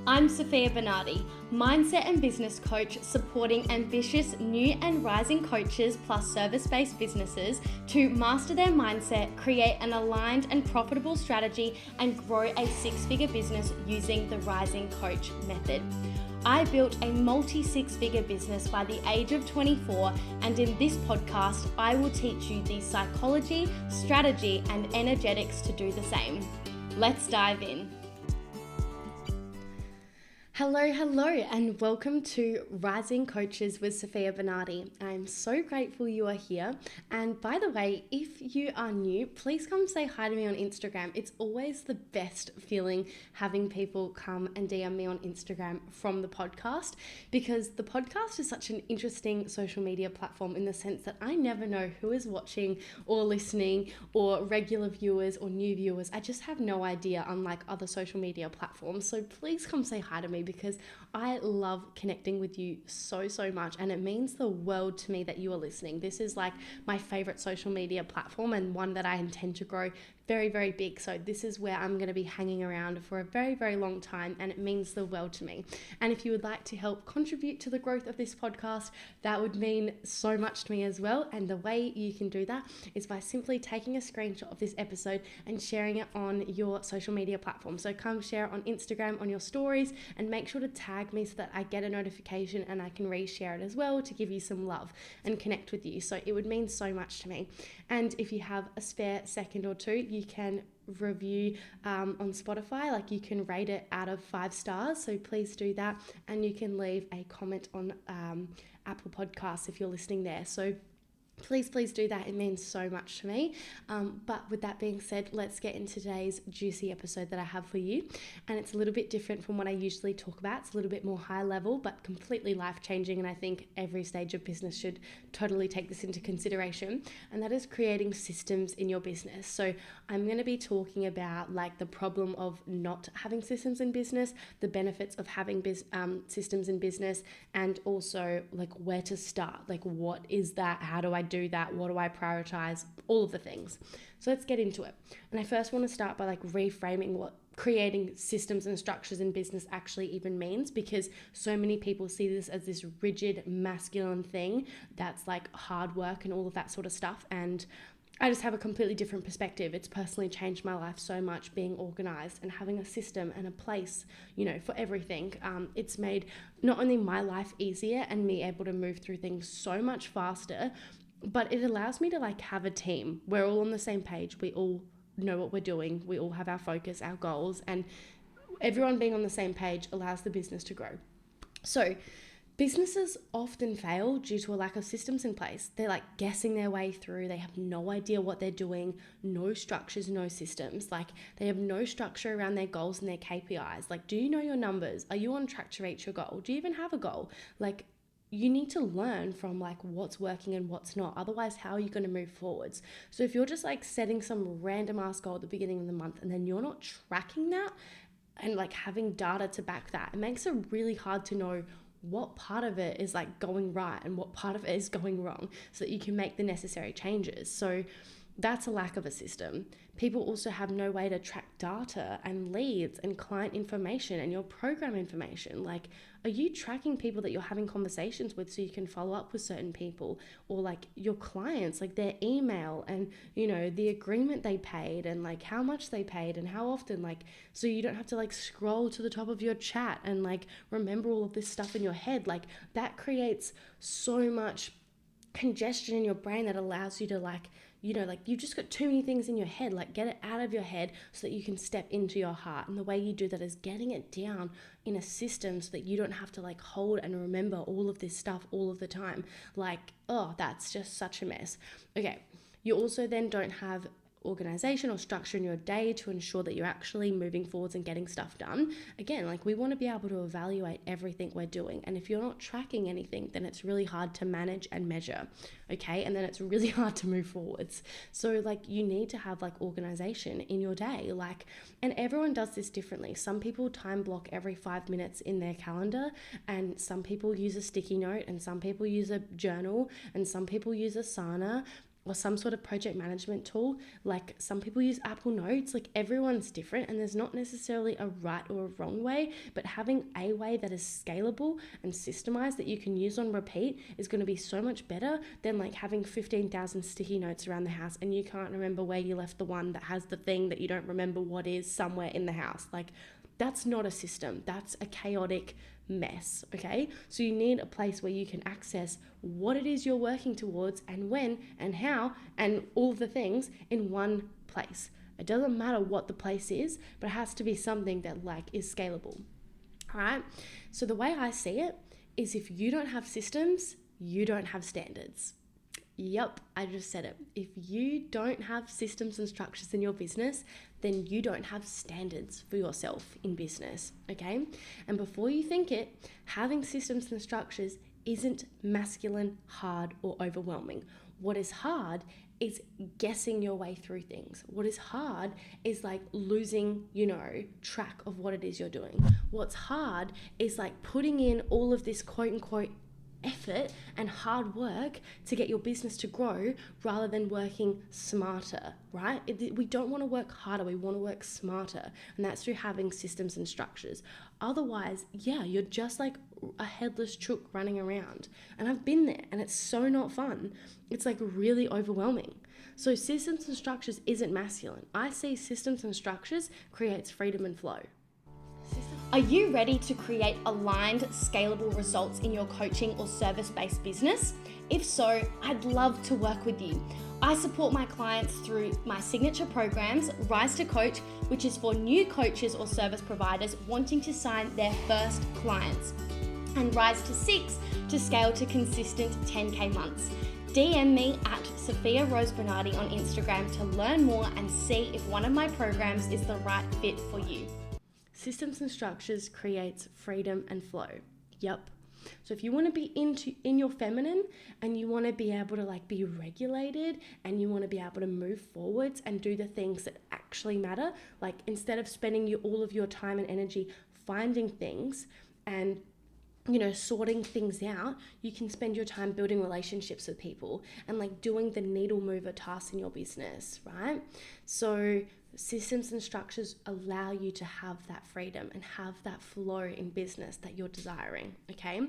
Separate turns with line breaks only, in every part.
I'm Sofia Bernardi, mindset and business coach supporting ambitious new and rising coaches plus service-based businesses to master their mindset, create an aligned and profitable strategy, and grow a six-figure business using the Rising Coach method. I built a multi-six-figure business by the age of 24, and in this podcast, I will teach you the psychology, strategy, and energetics to do the same. Let's dive in. Hello, and welcome to Rising Coaches with Sofia Bernardi. I'm so grateful you are here. And by the way, if you are new, please come say hi to me on Instagram. It's always the best feeling having people come and DM me on Instagram from the podcast, because the podcast is such an interesting social media platform in the sense that I never know who is watching or listening, or regular viewers or new viewers. I just have no idea, unlike other social media platforms. So please come say hi to me, because I love connecting with you so much, and it means the world to me that you are listening. This is like my favorite social media platform, and one that I intend to grow very big. So this is where I'm going to be hanging around for a very long time, and it means the world to me. And if you would like to help contribute to the growth of this podcast, that would mean so much to me as well. And the way you can do that is by simply taking a screenshot of this episode and sharing it on your social media platform. So come share it on Instagram on your stories, and make sure to tag me so that I get a notification and I can reshare it as well to give you some love and connect with you. So it would mean so much to me. And if you have a spare second or two, you can review on Spotify. Like, you can rate it out of 5 stars, so please do that. And you can leave a comment on Apple Podcasts if you're listening there. So please do that. It means so much to me. But with that being said, let's get into today's juicy episode that I have for you. And it's a little bit different from what I usually talk about. It's a little bit more high level, but completely life-changing. And I think every stage of business should totally take this into consideration. And that is creating systems in your business. So I'm going to be talking about like the problem of not having systems in business, the benefits of having systems in business, and also like where to start. Like, what is that? How do I do that? What do I prioritize? All of the things. So let's get into it. And I first want to start by like reframing what creating systems and structures in business actually even means, because so many people see this as this rigid masculine thing that's like hard work and all of that sort of stuff. And I just have a completely different perspective. It's personally changed my life so much, being organized and having a system and a place, for everything. It's made not only my life easier and me able to move through things so much faster, but it allows me to like have a team. We're all on the same page. We all know what we're doing. We all have our focus, our goals, and everyone being on the same page allows the business to grow. So businesses often fail due to a lack of systems in place. They're like guessing their way through. They have no idea what they're doing, no structures, no systems. Like, they have no structure around their goals and their KPIs. Like, do you know your numbers? Are you on track to reach your goal? Do you even have a goal? Like, you need to learn from like what's working and what's not. Otherwise, how are you going to move forwards? So if you're just like setting some random ass goal at the beginning of the month and then you're not tracking that and like having data to back that, it makes it really hard to know what part of it is like going right and what part of it is going wrong, so that you can make the necessary changes. So that's a lack of a system. People also have no way to track data and leads and client information and your program information. Like, are you tracking people that you're having conversations with so you can follow up with certain people, or like your clients, like their email and, the agreement they paid and like how much they paid and how often, like, so you don't have to like scroll to the top of your chat and like remember all of this stuff in your head. Like, that creates so much congestion in your brain that allows you to like, you've just got too many things in your head. Like, get it out of your head so that you can step into your heart. And the way you do that is getting it down in a system so that you don't have to like hold and remember all of this stuff all of the time. Like, oh, that's just such a mess. Okay. You also then don't have organization or structure in your day to ensure that you're actually moving forwards and getting stuff done. Again, like, we want to be able to evaluate everything we're doing. And if you're not tracking anything, then it's really hard to manage and measure. Okay. And then it's really hard to move forwards. So like, you need to have like organization in your day. Like, and everyone does this differently. Some people time block every 5 minutes in their calendar, and some people use a sticky note, and some people use a journal, and some people use Asana. or some sort of project management tool. Like some people use Apple Notes. Like everyone's different, and there's not necessarily a right or a wrong way, but having a way that is scalable and systemized that you can use on repeat is going to be so much better than like having 15,000 sticky notes around the house and you can't remember where you left the one that has the thing that you don't remember what is somewhere in the house. Like that's not a system. That's a chaotic mess, okay? So you need a place where you can access what it is you're working towards and when and how and all of the things in one place. It doesn't matter what the place is, but it has to be something that like is scalable. All right? So the way I see it is if you don't have systems, you don't have standards. Yep, I just said it. If you don't have systems and structures in your business, then you don't have standards for yourself in business, okay? And before you think it, having systems and structures isn't masculine, hard, or overwhelming. What is hard is guessing your way through things. What is hard is like losing, track of what it is you're doing. What's hard is like putting in all of this quote unquote effort and hard work to get your business to grow rather than working smarter, right? We don't want to work harder, we want to work smarter, and that's through having systems and structures. Otherwise, you're just like a headless chook running around, and I've been there and it's so not fun. It's like really overwhelming. So systems and structures isn't masculine. I see systems and structures creates freedom and flow. Are you ready to create aligned, scalable results in your coaching or service-based business? If so, I'd love to work with you. I support my clients through my signature programs, Rise to Coach, which is for new coaches or service providers wanting to sign their first clients, and Rise to 6 to scale to consistent 10K months. DM me at Sofia Rose Bernardi on Instagram to learn more and see if one of my programs is the right fit for you. Systems and structures creates freedom and flow. Yep. So if you want to be in your feminine and you want to be able to like be regulated and you want to be able to move forwards and do the things that actually matter, like instead of spending all of your time and energy finding things and sorting things out, you can spend your time building relationships with people and like doing the needle mover tasks in your business, right? So systems and structures allow you to have that freedom and have that flow in business that you're desiring, okay?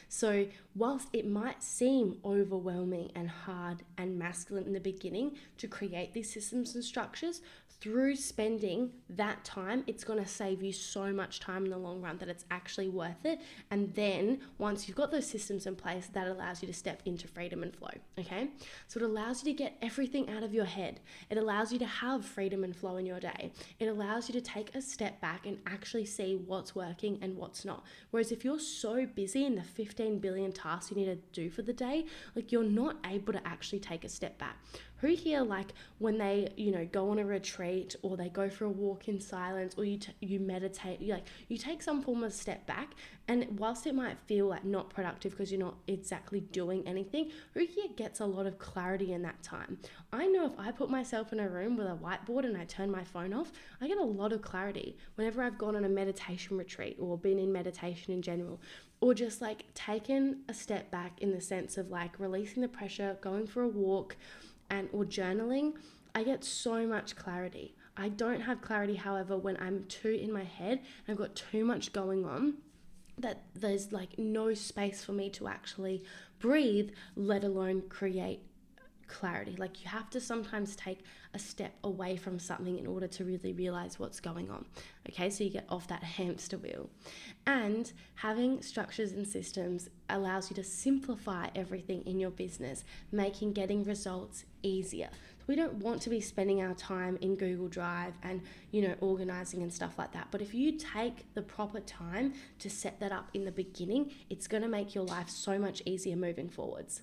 So whilst it might seem overwhelming and hard and masculine in the beginning to create these systems and structures, through spending that time, it's going to save you so much time in the long run that it's actually worth it. And then once you've got those systems in place, that allows you to step into freedom and flow, okay? So it allows you to get everything out of your head. It allows you to have freedom and flow in your day. It allows you to take a step back and actually see what's working and what's not. Whereas if you're so busy in the 15 billion tasks you need to do for the day, like you're not able to actually take a step back. Who here, like when they, go on a retreat or they go for a walk in silence or you meditate, you take some form of step back, and whilst it might feel like not productive because you're not exactly doing anything, who here gets a lot of clarity in that time? I know if I put myself in a room with a whiteboard and I turn my phone off, I get a lot of clarity whenever I've gone on a meditation retreat or been in meditation in general, or just like taken a step back in the sense of like releasing the pressure, going for a walk, or journaling. I get so much clarity. I don't have clarity, however, when I'm too in my head and I've got too much going on, that there's like no space for me to actually breathe, let alone create clarity. Like you have to sometimes take a step away from something in order to really realize what's going on. Okay, so you get off that hamster wheel. And having structures and systems allows you to simplify everything in your business, making getting results easier. We don't want to be spending our time in Google Drive and, organizing and stuff like that. But if you take the proper time to set that up in the beginning, it's going to make your life so much easier moving forwards.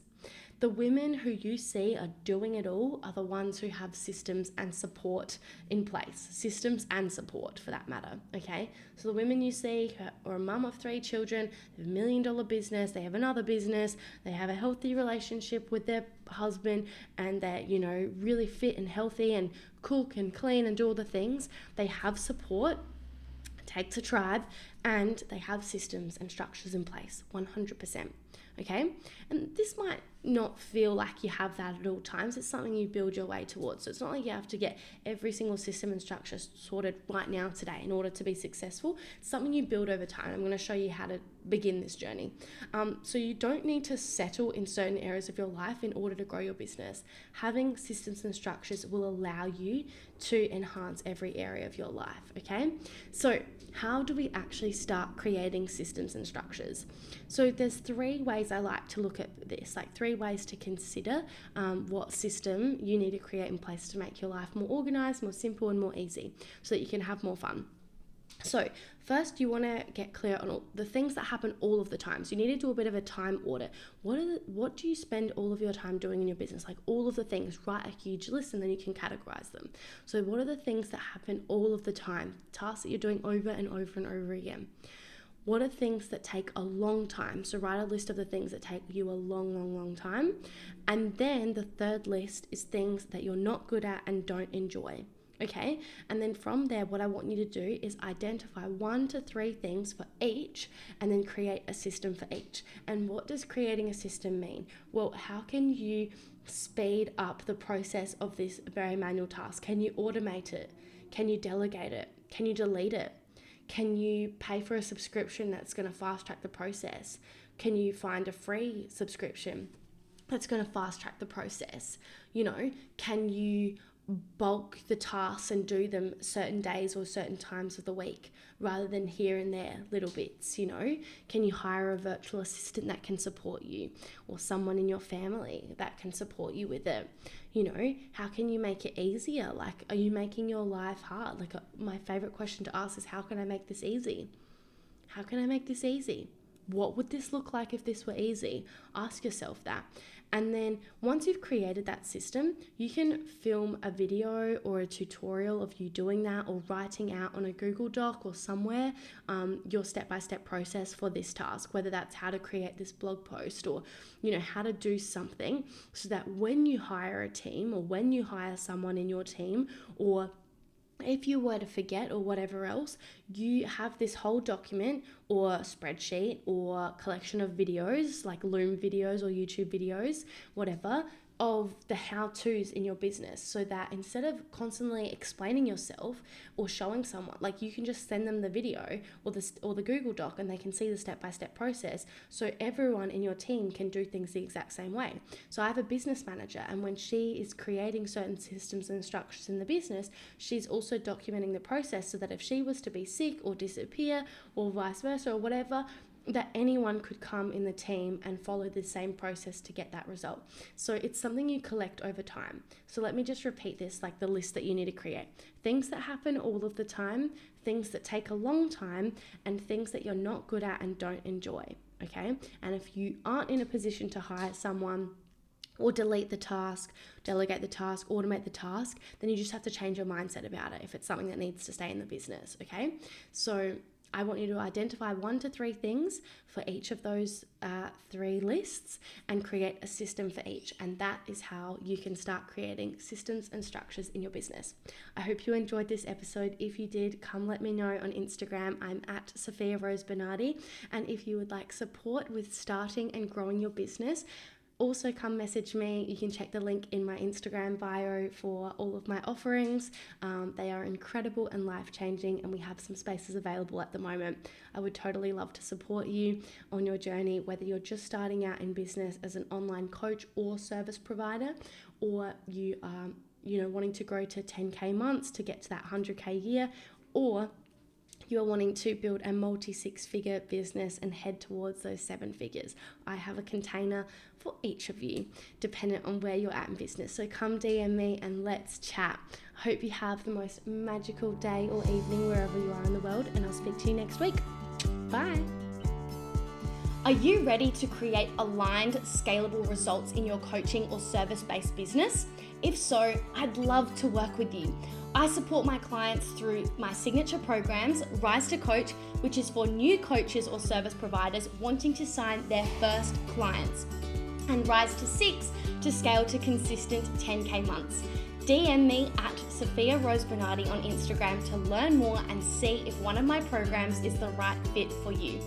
The women who you see are doing it all are the ones who have systems and support in place. Systems and support for that matter, okay? So the women you see are a mum of 3 children, they have $1 million business, they have another business, they have a healthy relationship with their husband, and they're, really fit and healthy and cook and clean and do all the things. They have support, takes a tribe, and they have systems and structures in place, 100%. Okay, and this might not feel like you have that at all times. It's something you build your way towards. So it's not like you have to get every single system and structure sorted right now today in order to be successful. It's something you build over time. I'm going to show you how to begin this journey. So you don't need to settle in certain areas of your life in order to grow your business. Having systems and structures will allow you to enhance every area of your life, okay? So how do we actually start creating systems and structures? So there's 3 ways I like to look at this, like 3 ways to consider what system you need to create in place to make your life more organized, more simple, and more easy so that you can have more fun. So first, you want to get clear on all the things that happen all of the time. So you need to do a bit of a time audit. What do you spend all of your time doing in your business? Like all of the things, write a huge list and then you can categorize them. So what are the things that happen all of the time? Tasks that you're doing over and over and over again. What are things that take a long time? So write a list of the things that take you a long time. And then the third list is things that you're not good at and don't enjoy. Okay, and then from there, what I want you to do is identify 1 to 3 things for each and then create a system for each. And what does creating a system mean? Well, how can you speed up the process of this very manual task? Can you automate it? Can you delegate it? Can you delete it? Can you pay for a subscription that's going to fast track the process? Can you find a free subscription that's going to fast track the process? Can you bulk the tasks and do them certain days or certain times of the week rather than here and there little bits? Can you hire a virtual assistant that can support you, or someone in your family that can support you with it? How can you make it easier? Like, are you making your life hard? Like, my favorite question to ask is, how can I make this easy? How can I make this easy? What would this look like if this were easy? Ask yourself that. And then once you've created that system, you can film a video or a tutorial of you doing that, or writing out on a Google Doc or somewhere your step-by-step process for this task, whether that's how to create this blog post or, how to do something, so that when you hire a team or when you hire someone in your team, or if you were to forget or whatever else, you have this whole document or spreadsheet or collection of videos, like Loom videos or YouTube videos, whatever, of the how-tos in your business, so that instead of constantly explaining yourself or showing someone, like, you can just send them the video or the Google Doc and they can see the step-by-step process, so everyone in your team can do things the exact same way. So I have a business manager, and when she is creating certain systems and structures in the business, she's also documenting the process, so that if she was to be sick or disappear or vice versa or whatever, that anyone could come in the team and follow the same process to get that result. So it's something you collect over time. So let me just repeat this, like the list that you need to create. Things that happen all of the time, things that take a long time, and things that you're not good at and don't enjoy, okay? And if you aren't in a position to hire someone or delete the task, delegate the task, automate the task, then you just have to change your mindset about it if it's something that needs to stay in the business, okay? So I want you to identify 1 to 3 things for each of those 3 lists and create a system for each. And that is how you can start creating systems and structures in your business. I hope you enjoyed this episode. If you did, come let me know on Instagram. I'm at Sofia Rose Bernardi. And if you would like support with starting and growing your business, also come message me. You can check the link in my Instagram bio for all of my offerings. They are incredible and life-changing, and we have some spaces available at the moment. I would totally love to support you on your journey, whether you're just starting out in business as an online coach or service provider, or you are wanting to grow to 10K months to get to that 100K year, or you're wanting to build a multi-6-figure business and head towards those 7 figures. I have a container for each of you, dependent on where you're at in business. So come DM me and let's chat. I hope you have the most magical day or evening wherever you are in the world, and I'll speak to you next week. Bye. Are you ready to create aligned, scalable results in your coaching or service-based business? If so, I'd love to work with you. I support my clients through my signature programs, Rise to Coach, which is for new coaches or service providers wanting to sign their first clients, and Rise to 6 to scale to consistent 10K months. DM me at Sofia Rose Bernardi on Instagram to learn more and see if one of my programs is the right fit for you.